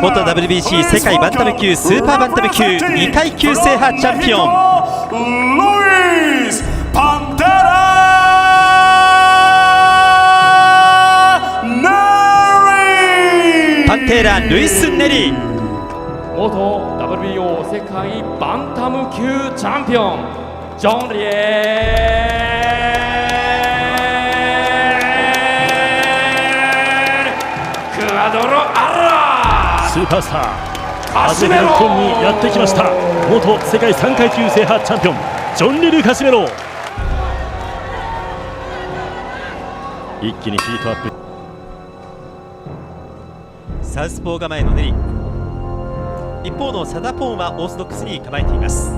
元 WBC 世界バンタム級スーパーバンタム級2階級制覇チャンピオンパンテーラルイス・ネリー。元 WBO 世界バンタム級チャンピオンジョン・リエル・クアドロ・アラスーパースター初めて日本にやってきました。元世界3階級制覇チャンピオンジョン・リル・カシメロ。一気にヒートアップ。サウスポー構えのネリー。一方のサダポンはオーソドックスに構えています。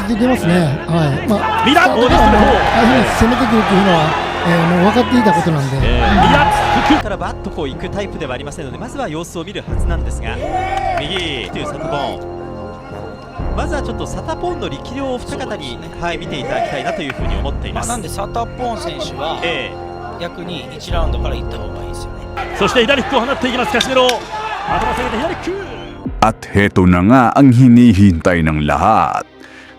出てますね。はい。ミラああいうふうに攻めてくるというのは、もう分かっていたことなんで。ミラからバッとこう行くタイプではありませんので、まずは様子を見るはずなんですが、右というサタポン。まずはちょっとサタポンの力量を二方に、見ていただきたいなというふうに思っています。なんでサタポン選手は、逆に1ラウンドから行った方がいいですよね。そして左フックを放っていきますカシメロ。頭下げて左フック。At heto na nga ang hinihintay ng lahat.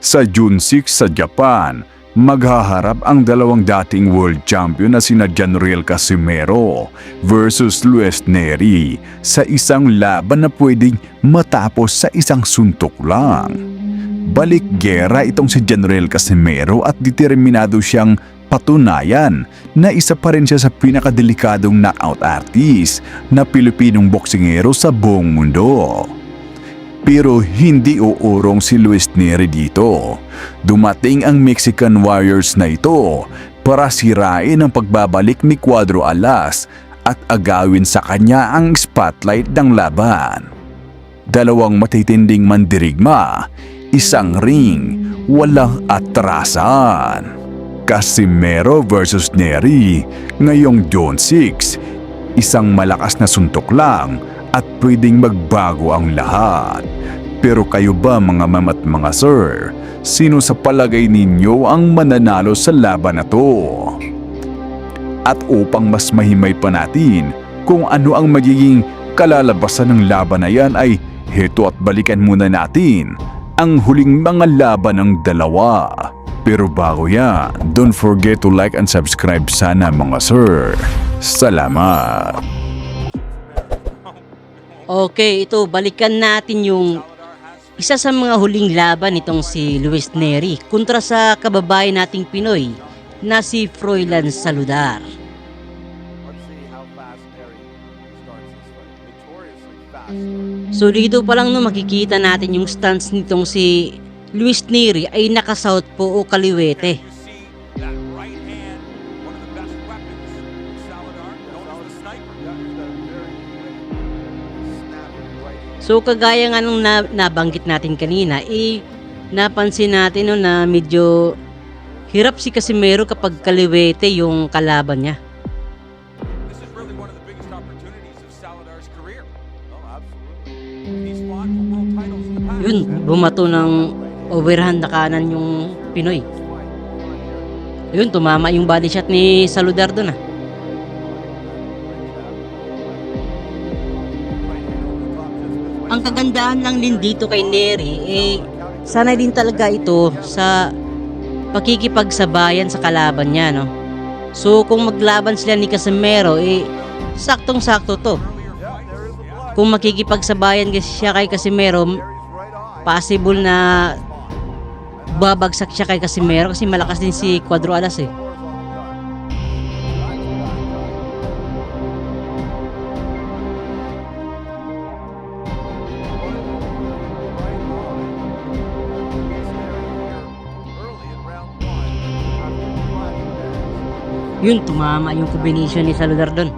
Sa June 6 sa Japan, maghaharap ang dalawang dating world champion na sina Janriel Casimero versus Luis Neri sa isang laban na pwedeng matapos sa isang suntok lang. Balik gera itong si Janriel Casimero at determinado siyang patunayan na isa pa rin siya sa pinakadelikadong knockout artist na Pilipinong boksingero sa buong mundo. Pero hindi uurong si Luis Neri dito. Dumating ang Mexican Warriors na ito para sirain ang pagbabalik ni Cuadro Alas at agawin sa kanya ang spotlight ng laban. Dalawang matitinding mandirigma, isang ring, walang atrasan. Casimero versus Neri ngayong June 6, isang malakas na suntok lang at pwedeng magbago ang lahat. Pero kayo ba mga ma'am at mga sir, sino sa palagay ninyo ang mananalo sa laban na to? At upang mas mahimay pa natin kung ano ang magiging kalalabasan ng laban na yan ay heto at balikan muna natin ang huling mga laban ng dalawa. Pero bago yan, don't forget to like and subscribe sana mga sir. Salamat! Okay, ito balikan natin yung isa sa mga huling laban nitong si Luis Neri kontra sa kababayan nating Pinoy na si Froilan Saludar. So dito pa lang no, makikita natin yung stance nitong si Luis Neri ay naka-southpaw o kaliwete. So kagaya nga nung nabanggit natin kanina, napansin natin no, na medyo hirap si Casimero kapag kaliwete yung kalaban niya. Yun, bumato ng overhand na kanan yung Pinoy. Yun, tumama yung body shot ni Saludar doon . Ang kagandahan lang din dito kay Neri, sanay din talaga ito sa pakikipagsabayan sa kalaban niya, no? So kung maglaban sila ni Casimero, saktong-sakto to. Kung makikipagsabayan siya kay Casimero, possible na babagsak siya kay Casimero kasi malakas din si Cuadro Alas . Yun, tumama yung combination ni Saludar doon.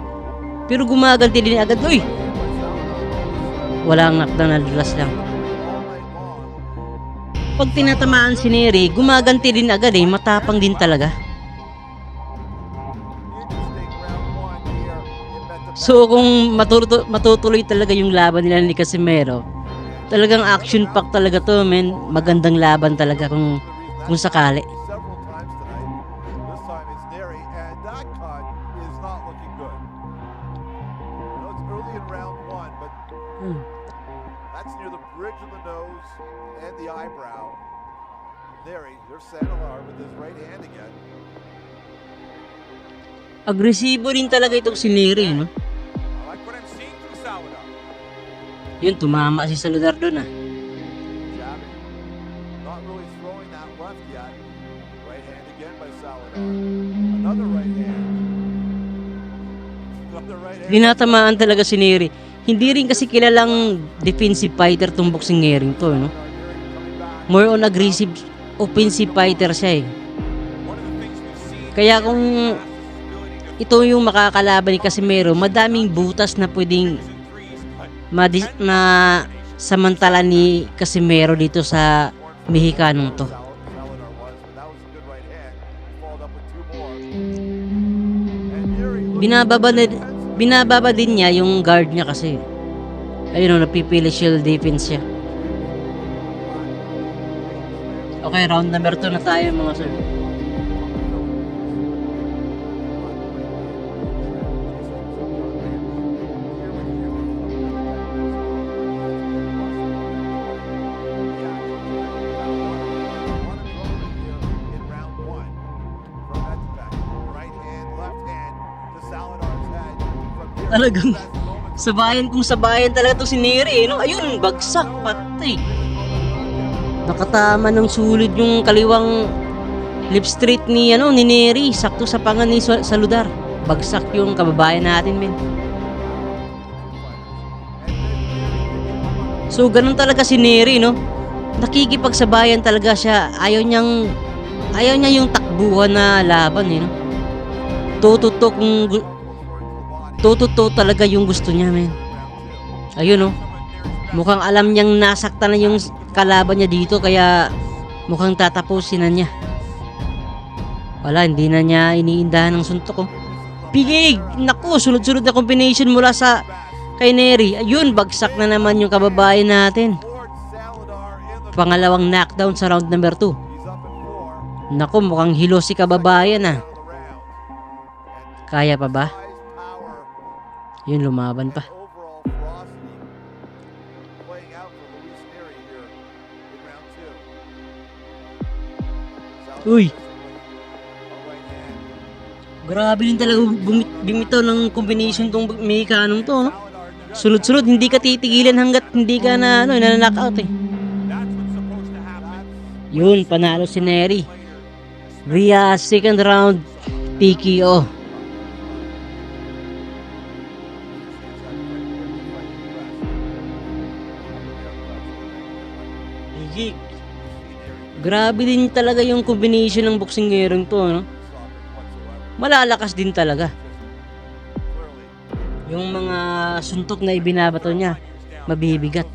Pero gumaganti din agad. Uy! Walang knockdown, nadulas lang. Pag tinatamaan si Neri, gumaganti din agad . Matapang din talaga. So kung matutuloy talaga yung laban nila ni Casimero, talagang action pack talaga to, men. Magandang laban talaga kung sakali. round one, but Hmm. that's near the bridge of the nose and the eyebrow. There's Sanalar with his right hand again. Agresibo rin talaga itong si Neri, no? I like what I'm seeing from Salvador. Yun, tumama si Saludar doon ah. Jabbing. Not really throwing that left yet. Right hand again by Salvador. Another right hand. Another right hand. Dinatamaan talaga si Neri. Hindi rin kasi kilalang defensive fighter tong boxing Neri to, no? More on aggressive offensive fighter siya eh. Kaya kung ito yung makakalaban ni Casimero, madaming butas na pwedeng samantala ni Casimero dito sa Mexicanong to. Binababa din niya yung guard niya kasi. Ayun o, napipili shield defense siya. Okay, round number 2 na tayo mga sir. Talagang sabayan talaga to si Neri, no? Ayun, bagsak, patay. Nakatama ng sulit yung kaliwang lip street ni Neri, sakto sa pangan ni Saludar. Bagsak yung kababayan natin, men. So ganun talaga si Neri, no? Nakikipagsabayan talaga siya. Ayaw niya yung takbuhan na laban, no? Tututo talaga yung gusto niya, men. Ayun, no? Mukhang alam niyang nasaktan na yung kalaban niya dito, kaya mukhang tatapusin na niya. Wala, hindi na niya iniindahan ng suntok, oh. Pigig! Naku, sunod-sunod na combination mula sa kay Neri. Ayun, bagsak na naman yung kababayan natin. Pangalawang knockdown sa round number 2. Naku, mukhang hilo si kababayan, ah. Kaya pa ba? Yun, lumaban pa. Uy! Grabe din talaga bumitaw ng combination tong Mexicanong to, no? Sunod-sunod, hindi ka titigilan hanggat hindi ka na-knockout eh. Yun, panalo si Neri. Via second round PKO. Grabe din talaga yung combination ng boxingerong to, no? Malalakas din talaga. Yung mga suntok na ibinabato niya, mabibigat.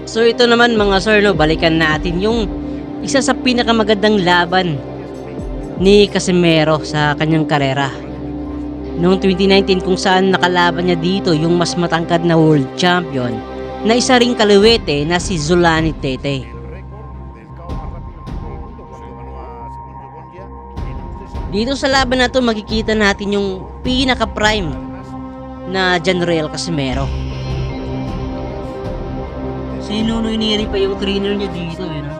So ito naman mga sir, no, balikan natin yung isa sa pinakamagandang laban ni Casimero sa kanyang karera noong 2019, kung saan nakalaban niya dito yung mas matangkad na world champion na isa ring kaliwete na si Zolani Tete. Dito sa laban na to makikita natin yung pinaka prime na General Casimero. Si Nunoy Neri pa yung trainer niya dito, no?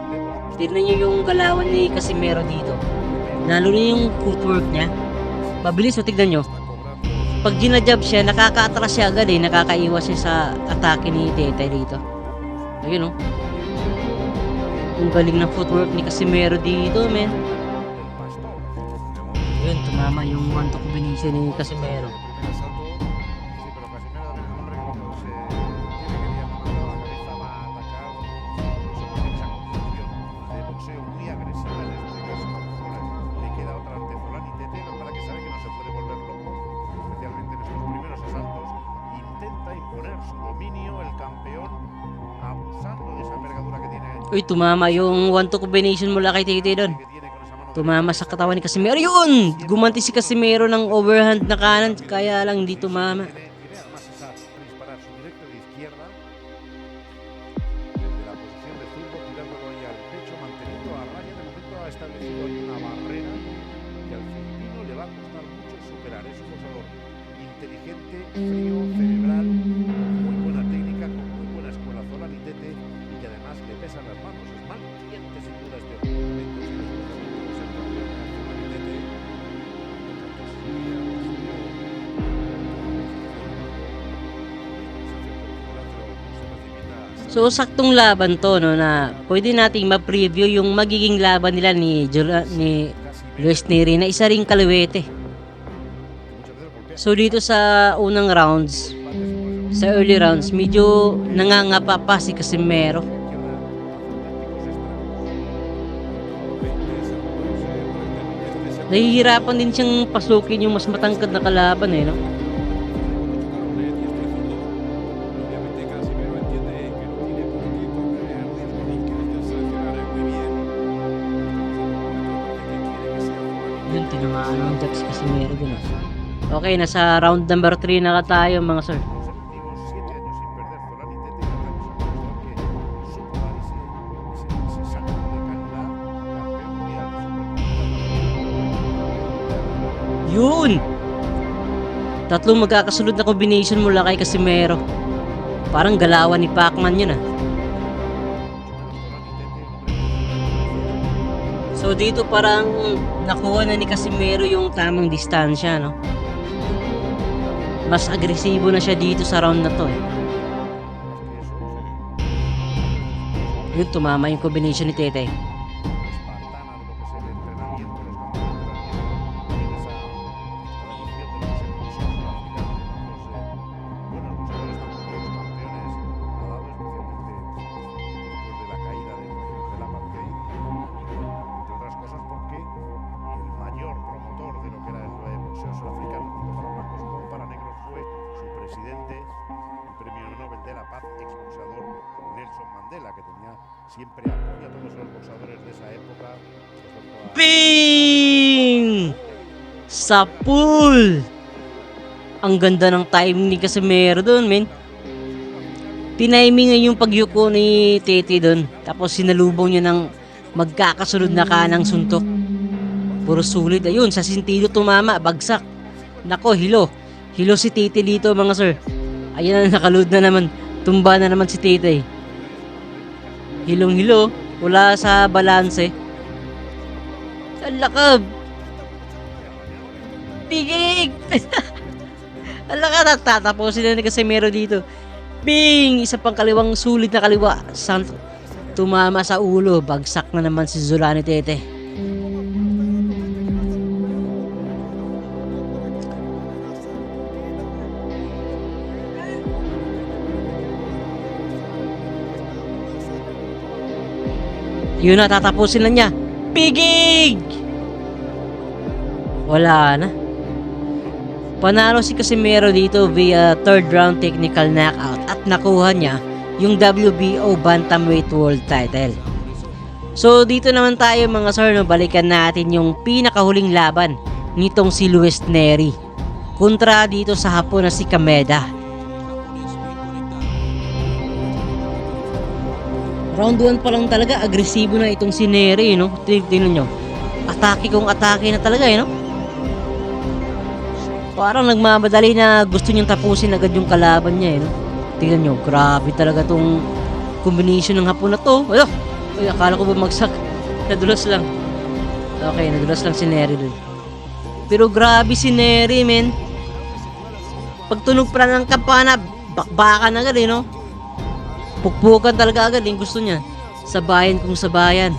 Tignan niyo yung galawan ni Casimero dito. Lalo na yung footwork niya. Mabilis, o tignan nyo. Pag ginajab siya, nakaka-atras siya agad eh. Nakakaiwas siya sa atake ni Tete dito. Ayun, oh. Ang galing ng footwork ni Casimero dito, men. Ayun, tumama yung one to combination ni Casimero. Uy, tumama yung one to combination mula kay Tete doon. Tumama sa katawan ni Casimero. Yun! Gumanti si Casimero ng overhand na kanan, kaya lang hindi tumama. establecido ahí una barrera que al filipino le va a costar mucho superar. Es un boxeador inteligente, frío, cerebral, muy buena técnica, con muy buena escuela Zolani Tete y que además le pesan las manos. Es mal cliente sin duda este hombre. So saktong laban to, no, na pwede nating ma-preview yung magiging laban nila ni Luis Neri na isa ring kaliwete. So dito sa unang rounds, sa early rounds, medyo nangangapa pa si Casimero. Nahihirapan din siyang pasukin yung mas matangkad na kalaban no? Yun, tinamaan ng Jax Casimero dun Okay, nasa round number 3 na tayo mga sir. Yun! Tatlong magkakasunod na combination mula kay Casimero. Parang galawan ni Pacman yun So dito parang nakuha na ni Casimero yung tamang distansya, no? Mas agresibo na siya dito sa round na to Yun, tumama yung combination ni Tete. Siempre apoya a todos los boxeadores de esa época. Ping! Sa pool! Ang ganda ng timing ni Casimero doon, men. Tiniming yung pagyuko ni Tete doon. Tapos sinalubong niya ng magkakasunod na kanang suntok. Puro sulit. Ayun, sa sentido tumama, bagsak. Nako, hilo. Hilo si Tete dito, mga sir. Ayan na, nakaload na naman. Tumba na naman si Tete. Hilong-hilo, wala sa balanse. Ang lakab. Tigig! Ang lakab, tatapusin na ni Casimero dito. Bing! Isa pang kaliwang sulit na kaliwa. Tumama sa ulo. Bagsak na naman si Zolani Tete. Yun na, tatapusin na niya. Pigig! Wala na. Panalo si Casimero dito via third round technical knockout at nakuha niya yung WBO Bantamweight World Title. So dito naman tayo mga sir, no, balikan natin yung pinakahuling laban nitong si Luis Neri kontra dito sa Hapon na si Kameda. Round 1 pa lang talaga, agresibo na itong si Neri, no? Tingnan nyo. Atake kung atake na talaga, no? Parang nagmamadali na gusto niyang tapusin agad yung kalaban niya, no? Tingnan nyo, grabe talaga tong combination ng Hapon na to. Ay, akala ko bumagsak. Nadulas lang. Okay, nadulas lang si Neri dun. Pero grabe si Neri, men. Pagtunog pa ng kampana, bakbakan agad, no? Pukpukan talaga agad yung gusto niya. Sabayan kung sabayan.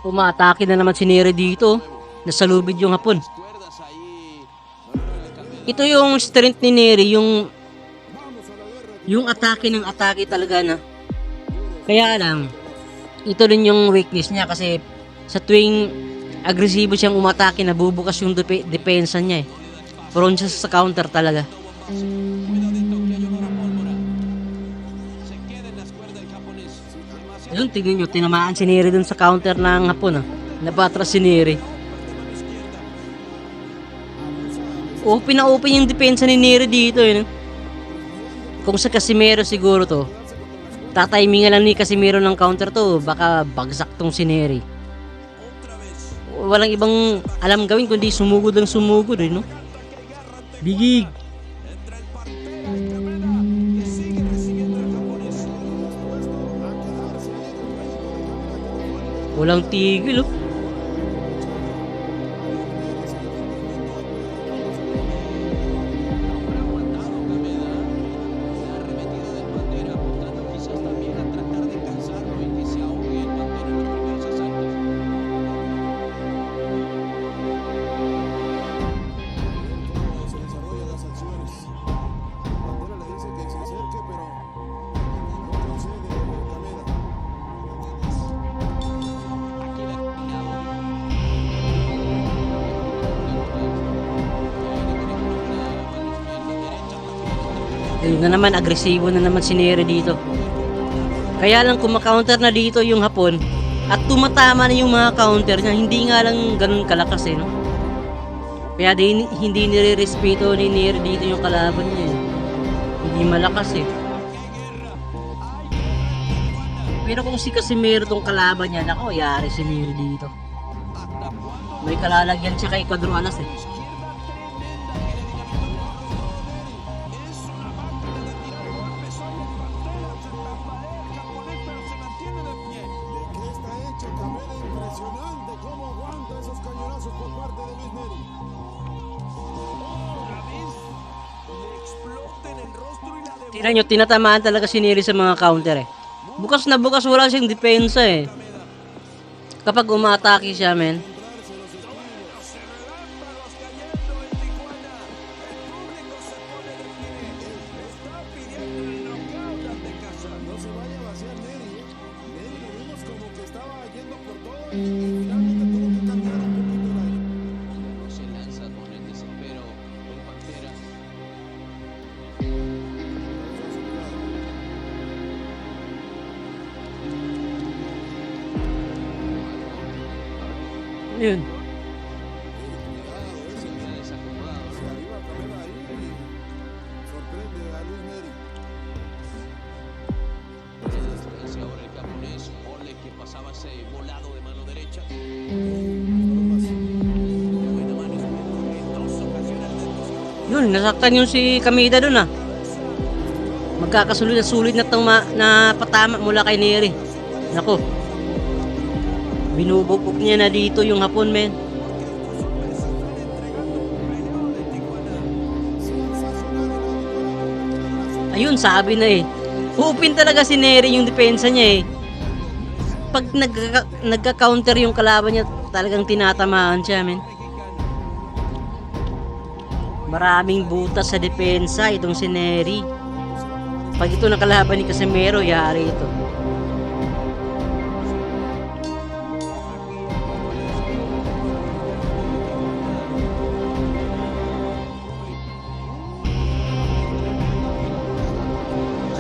Umatake na naman si Neri dito. Nasalubid yung Hapon. Ito yung strength ni Neri, yung atake ng atake talaga na. Kaya lang, ito rin yung weakness niya kasi sa tuwing agresibo siyang umatake, nabubukas yung depensa niya Prone siya sa counter talaga. Ayun, tingnan nyo, tinamaan si Neri dun sa counter ng Hapon, ah. Napatras si Neri. Open na open yung depensa ni Neri dito, eh. No? Kung sa Casimero siguro to, tatimingan lang ni Casimero ng counter to, baka bagsak tong si Neri. Walang ibang alam gawin kundi sumugod lang sumugod, eh, no? Bigig! Walang tigil, oh. Ayun na naman, agresibo na naman si Neri dito. Kaya lang kumakaunter na dito yung Hapon at tumatama na yung mga counter niya, hindi nga lang ganun kalakas, eh, no? Kaya hindi nire-respeto ni Neri dito yung kalaban niya, eh. Hindi malakas, eh. Pero kung si Casimero tong kalaban niya, nako, yari si Neri dito. May kalalagyan siya kay Cuadro Alas, eh. Tingnan nyo, tinatamaan talaga si Neri sa mga counter, eh. Bukas na bukas, wala siyang depensa, eh. Kapag umatake siya, men. Yun. Yun, nasaktan yung si Kamida dun, ah. Magkakasulid na patama mula kay Neri. Nako. Binubukok niya na dito yung Hapon, men. Ayun, sabi na, eh. Open talaga si Neri yung depensa niya, eh. Pag nagka-counter yung kalaban niya, talagang tinatamaan siya, men. Maraming butas sa depensa itong si Neri. Pag ito nakalaban ni Casimero, yari ito.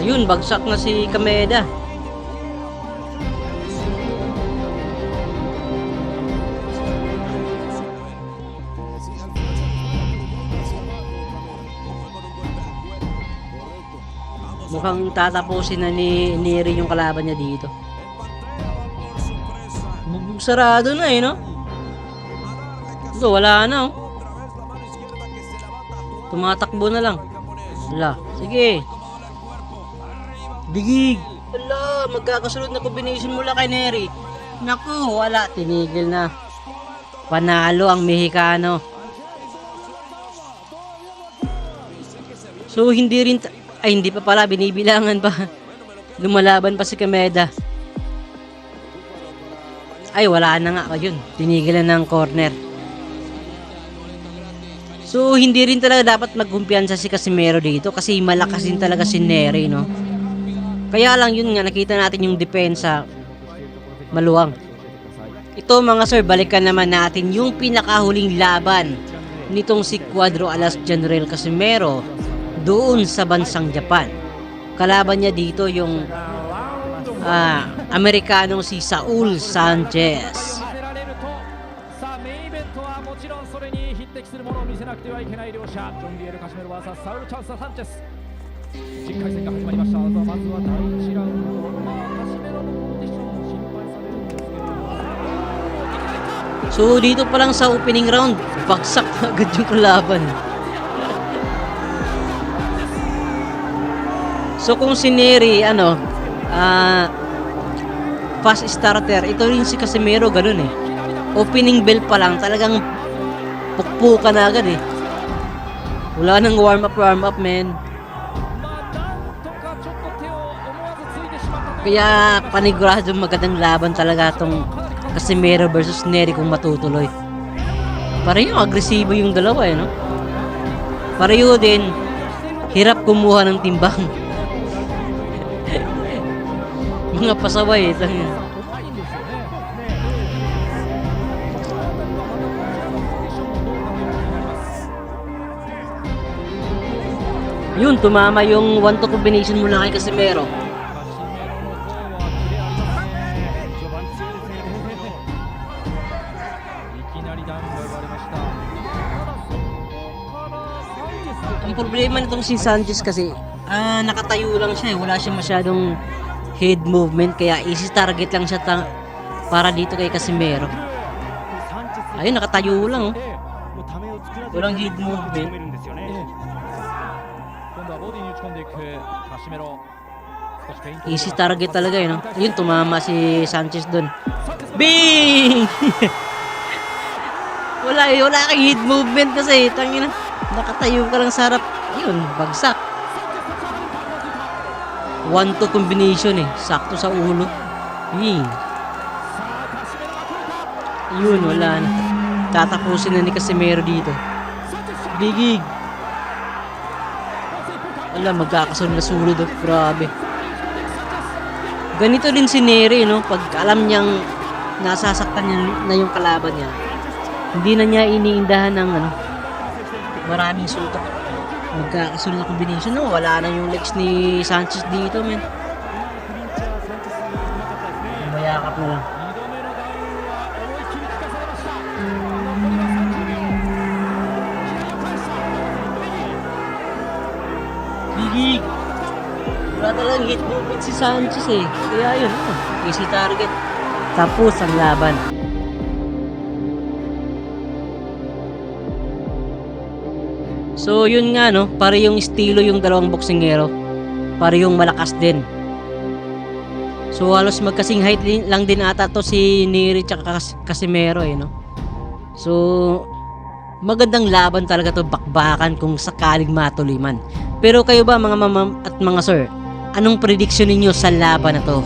Ayun, bagsak na si Kameda. Mukhang tatapusin na ni Neri yung kalaban niya dito. Sarado na, eh, no? Ito, wala na, oh. Tumatakbo na lang. Wala. Sige. Bigig. Wala, magkakasunod na combination mula kay Neri. Naku, wala. Tinigil na. Panalo ang Mexicano. So, hindi pa pala, binibilangan pa. Lumalaban pa si Kameda. Ay, wala na nga. Ayun, tinigilan ng corner. So, hindi rin talaga dapat magkumpiyansa si Casimero dito kasi malakas din talaga si Neri, no? Kaya lang yun nga, nakita natin yung depensa maluwang. Ito mga sir, balikan naman natin yung pinakahuling laban nitong si Cuadro Alas General Casimero doon sa bansang Japan. Kalaban niya dito yung Amerikanong si Saul Sanchez. さあメインイベントはもちろんそれに匹敵するものを見せなくてはいけない両者ジョン・リエル・カシメロ vs サウル・チャンス・サンチェス10回戦が始まりました。まずは第1ラウンド、カシメロのコンディションも心配されるんですけれども So dito pa lang sa opening round, bagsak na agad yung kalaban. So kung si Neri, fast starter, ito rin si Casimero, ganun eh. Opening bell pa lang, talagang pukpukan na agad eh. Wala nang warm up, man. Kaya paniguradong magandang laban talaga tong Casimero versus Neri kung matutuloy. Pareho agresibo yung dalawa eh, no? Pareho din hirap kumuha ng timbang. Mga pasaway ito. Yun, tumama yung 1-2 combination mula kay Casimero. Ang problema nitong si Sanchez kasi nakatayo lang siya eh. Wala siya masyadong head movement, kaya easy target lang siya para dito kay Casimero. Ayun, nakatayo lang oh. Walang head movement. Easy target talaga eh, no? Ayun, tumama si Sanchez dun. Bing! wala kang head movement kasi tangina. Nakatayo ka lang sa harap. Ayun, bagsak. 1-2 combination eh. Sakto sa ulo. Yun, wala na. Tatapusin na ni Casimero dito. Bigig. Wala, magkakasunod na sulod. Grabe. Ganito din si Neri, no? Pag alam niyang nasasaktan niya na yung kalaban niya, hindi na niya iniindahan ng maraming suntok. Magkakasunod na combination, no? Wala na yung legs ni Sanchez dito, men. Mayakap na lang. Bigig! Wala talagang hit movement si Sanchez eh. Kaya yun, easy target. Tapos ang laban. So yun nga no, pare yung estilo yung dalawang boksingero. Pare yung malakas din. So halos magkasing height lang din ata to si Neri tsaka Casimero eh no. So magandang laban talaga to, bakbakan kung sakaling matuloy man. Pero kayo ba mga ma'am at mga sir, anong prediction ninyo sa laban na to?